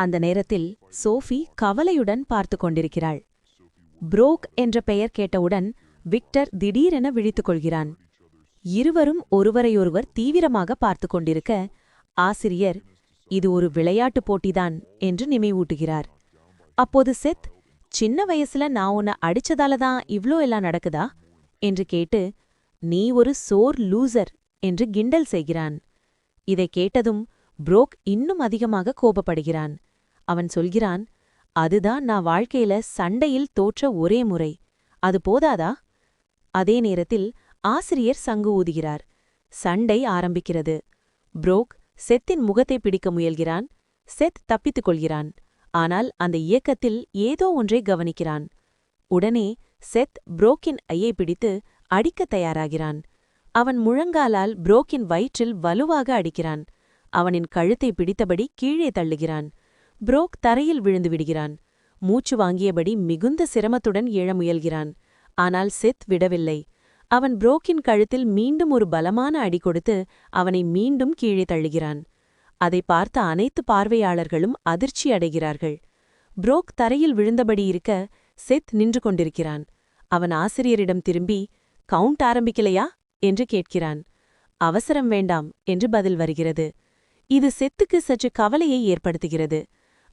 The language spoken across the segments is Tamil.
அந்த நேரத்தில் சோஃபி கவலையுடன் பார்த்து கொண்டிருக்கிறாள். புரோக் என்ற பெயர் கேட்டவுடன் விக்டர் திடீரென விழித்துக் கொள்கிறான். இருவரும் ஒருவரையொருவர் தீவிரமாக பார்த்து கொண்டிருக்க ஆசிரியர், இது ஒரு விளையாட்டுப் போட்டிதான் என்று நினைவூட்டுகிறார். அப்போது செத், சின்ன வயசுல நான் உன்னை அடிச்சதாலதான் இவ்ளோ எல்லாம் நடக்குதா என்று கேட்டு, நீ ஒரு சோர் லூசர் என்று கிண்டல் செய்கிறான். இதை கேட்டதும் புரோக் இன்னும் அதிகமாக கோபப்படுகிறான். அவன் சொல்கிறான், அதுதான் நான் வாழ்க்கையில சண்டையில் தோற்ற ஒரே முறை, அது போதாதா? அதே நேரத்தில் ஆசிரியர் சங்கு ஊதுகிறார். சண்டை ஆரம்பிக்கிறது. புரோக் செத்தின் முகத்தை பிடிக்க முயல்கிறான். செத் தப்பித்துக் கொள்கிறான். ஆனால் அந்த இயக்கத்தில் ஏதோ ஒன்றை கவனிக்கிறான். உடனே செத் புரோக்கின் ஐயை பிடித்து அடிக்கத் தயாராகிறான். அவன் முழங்காலால் புரோக்கின் வயிற்றில் வலுவாக அடிக்கிறான். அவனின் கழுத்தை பிடித்தபடி கீழே தள்ளுகிறான். புரோக் தரையில் விழுந்து விடுகிறான். மூச்சு வாங்கியபடி மிகுந்த சிரமத்துடன் எழ முயல்கிறான். ஆனால் செத் விடவில்லை. அவன் புரோக்கின் கழுத்தில் மீண்டும் ஒரு பலமான அடி கொடுத்து அவனை மீண்டும் கீழே தள்ளுகிறான். அதை பார்த்த அனைத்து பார்வையாளர்களும் அதிர்ச்சி அடைகிறார்கள். புரோக் தரையில் விழுந்தபடி இருக்க செத் நின்று கொண்டிருக்கிறான். அவன் ஆசிரியரிடம் திரும்பி, கவுண்ட் ஆரம்பிக்கலையா என்று கேட்கிறான். அவசரம் வேண்டாம் என்று பதில் வருகிறது. இது செத்துக்கு சற்று கவலையை ஏற்படுத்துகிறது.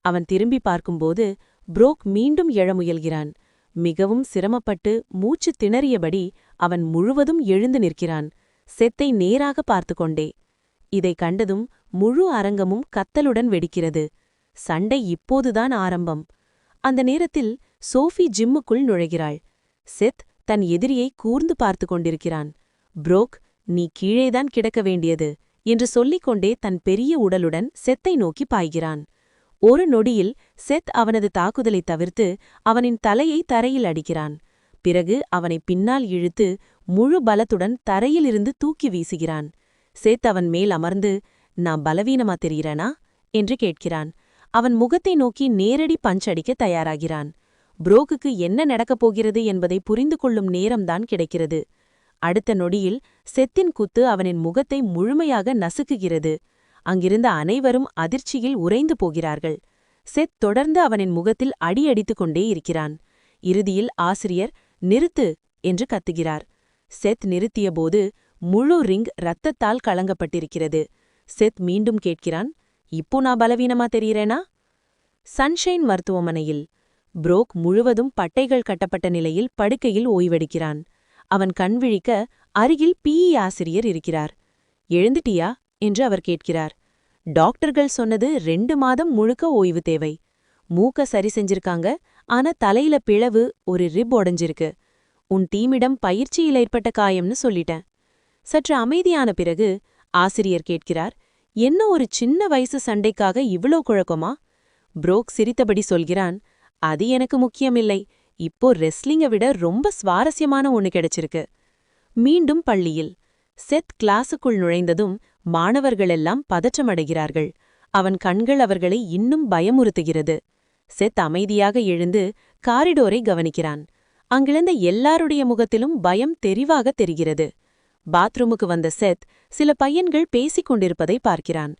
அவன் திரும்பி பார்க்கும்போது புரோக் மீண்டும் எழ முயல்கிறான். மிகவும் சிரமப்பட்டு மூச்சு திணறியபடி அவன் முழுவதும் எழுந்து நிற்கிறான், செத்தை நேராக பார்த்து கொண்டே. இதை கண்டதும் முழு அரங்கமும் கத்தலுடன் வெடிக்கிறது. சண்டை இப்போதுதான் ஆரம்பம். அந்த நேரத்தில் சோஃபி ஜிம்முக்குள் நுழைகிறாள். செத் தன் எதிரியை கூர்ந்து பார்த்து கொண்டிருக்கிறான். புரோக், நீ கீழேதான் கிடக்க வேண்டியது என்று சொல்லிக்கொண்டே தன் பெரிய உடலுடன் செத்தை நோக்கி பாய்கிறான். ஒரு நொடியில் செத் அவனது தாக்குதலை தவிர்த்து அவனின் தலையை தரையில் அடிக்கிறான். பிறகு அவனை பின்னால் இழுத்து முழு பலத்துடன் தரையிலிருந்து தூக்கி வீசுகிறான். செத் அவன் மேல் அமர்ந்து, நான் பலவீனமா தெரிகிறனா என்று கேட்கிறான். அவன் முகத்தை நோக்கி நேரடி பஞ்ச் அடிக்க தயாராகிறான். புரோக்குக்கு என்ன நடக்கப் போகிறது என்பதை புரிந்து கொள்ளும் நேரம்தான் கிடைக்கிறது. அடுத்த நொடியில் செத்தின் குத்து அவனின் முகத்தை முழுமையாக நசுக்குகிறது. அங்கிருந்த அனைவரும் அதிர்ச்சியில் உறைந்து போகிறார்கள். செத் தொடர்ந்து அவனின் முகத்தில் அடியடித்துக் கொண்டே இருக்கிறான். இறுதியில் ஆசிரியர், நிறுத்து என்று கத்துகிறார். செத் நிறுத்தியபோது முழு ரிங் இரத்தத்தால் கலங்கப்பட்டிருக்கிறது. செத் மீண்டும் கேட்கிறான், இப்போ நான் பலவீனமா தெரிகிறேனா? சன்ஷைன் மருத்துவமனையில் புரோக் முழுவதும் பட்டைகள் கட்டப்பட்ட நிலையில் படுக்கையில் ஓய்வெடுக்கிறான். அவன் கண்விழிக்க அருகில் பிஇ ஆசிரியர் இருக்கிறார். எழுந்துட்டியா என்று அவர் கேட்கிறார். டாக்டர்கள் சொன்னது 2 மாதம் முழுக்க ஓய்வு தேவை. மூக்க சரி செஞ்சிருக்காங்க, ஆனா தலையில பிளவு, ஒரு ரிப் உடைஞ்சிருக்கு. உன் டீமிடம் பயிற்சியில் ஏற்பட்ட காயம்னு சொல்லிட்டேன். சற்று அமைதியான பிறகு ஆசிரியர் கேட்கிறார், என்ன ஒரு சின்ன வயசு சண்டைக்காக இவ்ளோ குழப்பமா? புரோக் சிரித்தபடி சொல்கிறான், அது எனக்கு முக்கியமில்லை. இப்போ ரெஸ்லிங்கை விட ரொம்ப சுவாரஸ்யமான ஒண்ணு கிடைச்சிருக்கு. மீண்டும் பள்ளியில் செத் கிளாஸுக்குள் நுழைந்ததும் மாணவர்களெல்லாம் பதற்றமடைகிறார்கள். அவன் கண்கள் அவர்களை இன்னும் பயமுறுத்துகிறது. செத் அமைதியாக எழுந்து காரிடோரை கவனிக்கிறான். அங்கிருந்த எல்லாருடைய முகத்திலும் பயம் தெரிவாக தெரிகிறது. பாத்ரூமுக்கு வந்த செத் சில பையன்கள் பேசிக் கொண்டிருப்பதை பார்க்கிறான்.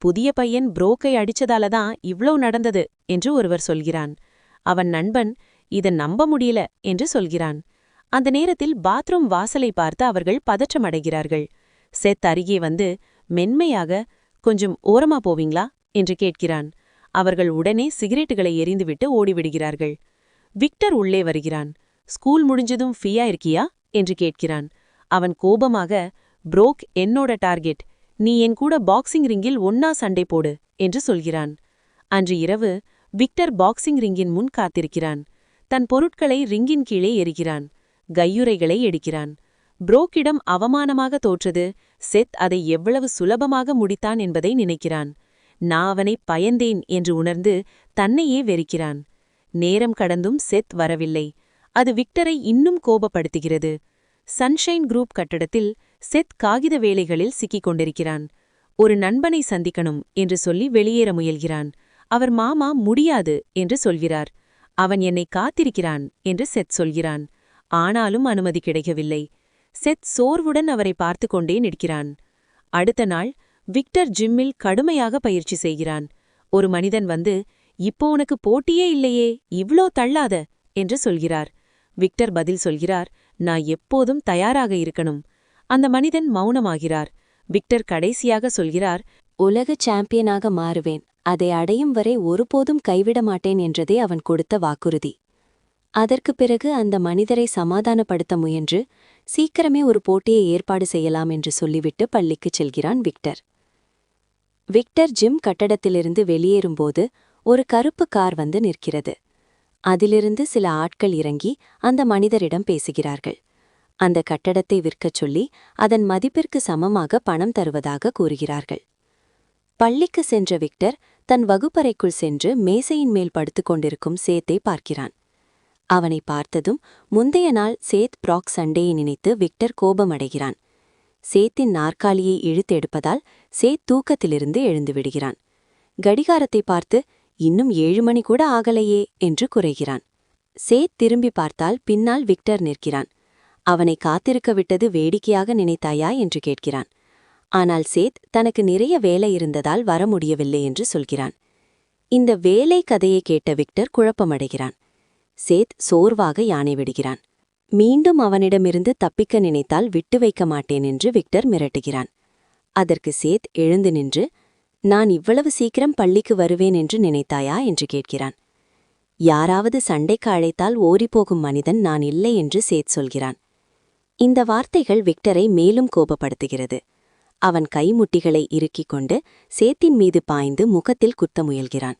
புதிய பையன் புரோக்கை அடிச்சதாலதான் இவ்ளோ நடந்தது என்று ஒருவர் சொல்கிறான். அவன் நண்பன், இதை நம்ப முடியல என்று சொல்கிறான். அந்த நேரத்தில் பாத்ரூம் வாசலை பார்த்து அவர்கள் பதற்றமடைகிறார்கள். செத் அருகே வந்து மென்மையாக, கொஞ்சம் ஓரமா போவீங்களா என்று கேட்கிறான். அவர்கள் உடனே சிகரெட்டுகளை எரிந்துவிட்டு ஓடிவிடுகிறார்கள். விக்டர் உள்ளே வருகிறான். ஸ்கூல் முடிஞ்சதும் ஃப்ரீயா இருக்கியா என்று கேட்கிறான். அவன் கோபமாக, புரோக் என்னோட டார்கெட், நீ என் கூட பாக்ஸிங் ரிங்கில் ஒன்னா சண்டை போடு என்று சொல்கிறான். அன்று இரவு விக்டர் பாக்ஸிங் ரிங்கின் முன் காத்திருக்கிறான். தன் பொருட்களை ரிங்கின் கீழே எரிகிறான். கையுறைகளை எடுக்கிறான். புரோக்கிடம் அவமானமாக தோற்றது, செத் அதை எவ்வளவு சுலபமாக முடித்தான் என்பதை நினைக்கிறான். நான் அவனை பயந்தேன் என்று உணர்ந்து தன்னையே வெறுக்கிறான். நேரம் கடந்தும் செத் வரவில்லை. அது விக்டரை இன்னும் கோபப்படுத்துகிறது. சன்ஷைன் குரூப் கட்டடத்தில் செத் காகித வேலைகளில் சிக்கிக் கொண்டிருக்கிறான். ஒரு நண்பனை சந்திக்கணும் என்று சொல்லி வெளியேற முயல்கிறான். அவர் மாமா முடியாது என்று சொல்கிறார். அவன் என்னை காத்திருக்கிறான் என்று செத் சொல்கிறான். ஆனாலும் அனுமதி கிடைக்கவில்லை. செத் சோர்வுடன் அவரை பார்த்து கொண்டே நிற்கிறான். அடுத்த நாள் விக்டர் ஜிம்மில் கடுமையாக பயிற்சி செய்கிறான். ஒரு மனிதன் வந்து, இப்போ உனக்கு போட்டியே இல்லையே, இவ்ளோ தள்ளாத என்று சொல்கிறார். விக்டர் பதில் சொல்கிறார், நான் எப்போதும் தயாராக இருக்கணும். அந்த மனிதன் மௌனமாகிறார். விக்டர் கடைசியாக சொல்கிறார், உலக சாம்பியனாக மாறுவேன், அதை அடையும் வரை ஒருபோதும் கைவிட மாட்டேன் என்றதே அவன் கொடுத்த வாக்குறுதி. அதற்குப் பிறகு அந்த மனிதரை சமாதானப்படுத்த முயன்று சீக்கிரமே ஒரு போட்டியை ஏற்பாடு செய்யலாம் என்று சொல்லிவிட்டு பள்ளிக்குச் செல்கிறான் விக்டர். விக்டர் ஜிம் கட்டடத்திலிருந்து வெளியேறும்போது ஒரு கருப்பு கார் வந்து நிற்கிறது. அதிலிருந்து சில ஆட்கள் இறங்கி அந்த மனிதரிடம் பேசுகிறார்கள். அந்த கட்டடத்தை விற்கச் சொல்லி அதன் மதிப்பிற்கு சமமாக பணம் தருவதாக கூறுகிறார்கள். பள்ளிக்கு சென்ற விக்டர் தன் வகுப்பறைக்குள் சென்று மேசையின் மேல் படுத்துக் கொண்டிருக்கும் சேத்தை பார்க்கிறான். அவனை பார்த்ததும் முந்தைய நாள் சேத் ப்ராக் சண்டையை நினைத்து விக்டர் கோபமடைகிறான். சேத்தின் நாற்காலியை இழுத்தெடுப்பதால் சேத் தூக்கத்திலிருந்து எழுந்து விடுகிறான். கடிகாரத்தை பார்த்து, இன்னும் 7 மணி கூட ஆகலையே என்று குறைகிறான். சேத் திரும்பி பார்த்தால் பின்னால் விக்டர் நிற்கிறான். அவனை காத்திருக்க விட்டது வேடிக்கையாக நினைத்தாயா என்று கேட்கிறான். ஆனால் சேத் தனக்கு நிறைய வேலை இருந்ததால் வர முடியவில்லை என்று சொல்கிறான். இந்த வேலை கதையை கேட்ட விக்டர் குழப்பமடைகிறான். சேத் சோர்வாக யானை விடுகிறான். மீண்டும் அவனிடமிருந்து தப்பிக்க நினைத்தால் விட்டு வைக்க மாட்டேன் என்று விக்டர் மிரட்டுகிறான். அதற்கு சேத் எழுந்து நின்று, நான் இவ்வளவு சீக்கிரம் பள்ளிக்கு வருவேன் என்று நினைத்தாயா என்று கேட்கிறான். யாராவது சண்டைக்கு அழைத்தால் ஓடிப்போகும் மனிதன் நான் இல்லை என்று சேத் சொல்கிறான். இந்த வார்த்தைகள் விக்டரை மேலும் கோபப்படுத்துகிறது. அவன் கைமுட்டிகளை இறுக்கிக் கொண்டு சேத்தின் மீது பாய்ந்து முகத்தில் குத்த முயல்கிறான்.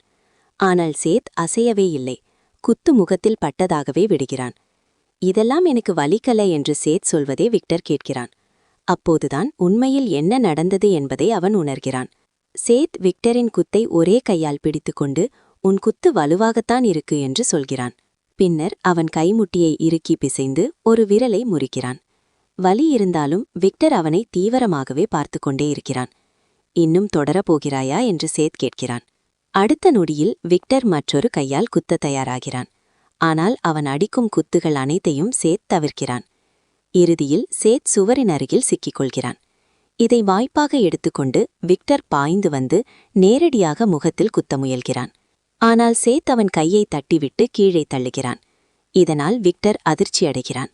ஆனால் சேத் அசையவே இல்லை. குத்து முகத்தில் பட்டதாகவே விடுகிறான். இதெல்லாம் எனக்கு வலிக்கல என்று சேத் சொல்வதே விக்டர் கேட்கிறான். அப்போதுதான் உண்மையில் என்ன நடந்தது என்பதை அவன் உணர்கிறான். சேத் விக்டரின் குத்தை ஒரே கையால் பிடித்துக்கொண்டு, உன் குத்து வலுவாகத்தான் இருக்கு என்று சொல்கிறான். பின்னர் அவன் கைமுட்டியை இறுக்கி பிசைந்து ஒரு விரலை முறிக்கிறான். வலி இருந்தாலும் விக்டர் அவனை தீவிரமாகவே பார்த்து கொண்டே இருக்கிறான். இன்னும் தொடரப்போகிறாயா என்று சேத் கேட்கிறான். அடுத்த நொடியில் விக்டர் மற்றொரு கையால் குத்த தயாராகிறான். ஆனால் அவன் அடிக்கும் குத்துகள் அனைத்தையும் சேத் தவிர்க்கிறான். இறுதியில் சேத் சுவரின் அருகில் சிக்கிக் கொள்கிறான். இதை வாய்ப்பாக எடுத்துக்கொண்டு விக்டர் பாய்ந்து வந்து நேரடியாக முகத்தில் குத்த முயல்கிறான். ஆனால் சேத் அவன் கையை தட்டிவிட்டு கீழே தள்ளுகிறான். இதனால் விக்டர் அதிர்ச்சியடைகிறான்.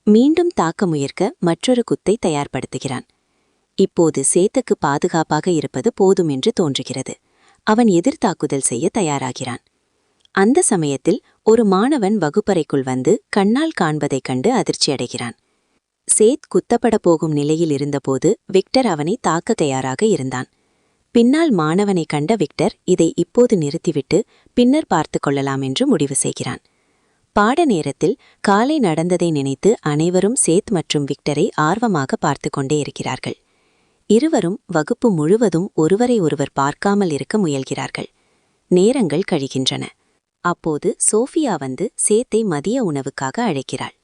மீண்டும் தாக்க முயற்க மற்றொரு குத்தை தயார்படுத்துகிறான். இப்போது சேத்துக்கு பாதுகாப்பாக இருப்பது போதும் என்று தோன்றுகிறது. அவன் எதிர்த்தாக்குதல் செய்ய தயாராகிறான். அந்த சமயத்தில் ஒரு மாணவன் வகுப்பறைக்குள் வந்து கண்ணால் காண்பதைக் கண்டு அதிர்ச்சியடைகிறான். சேத் குத்தப்பட போகும் நிலையில் இருந்தபோது விக்டர் அவனை தாக்க தயாராக இருந்தான். பின்னால் மாணவனை கண்ட விக்டர் இதை இப்போது நிறுத்திவிட்டு பின்னர் பார்த்து கொள்ளலாம் என்று முடிவு செய்கிறான். பாட நேரத்தில் காலை நடந்ததை நினைத்து அனைவரும் சேத் மற்றும் விக்டரை ஆர்வமாக பார்த்து கொண்டே இருக்கிறார்கள். இருவரும் வகுப்பு முழுவதும் ஒருவரை ஒருவர் பார்க்காமல் இருக்க முயல்கிறார்கள். நேரங்கள் கழிகின்றன. அப்போது சோஃபியா வந்து சேத்தை மதிய உணவுக்காக அழைக்கிறாள்.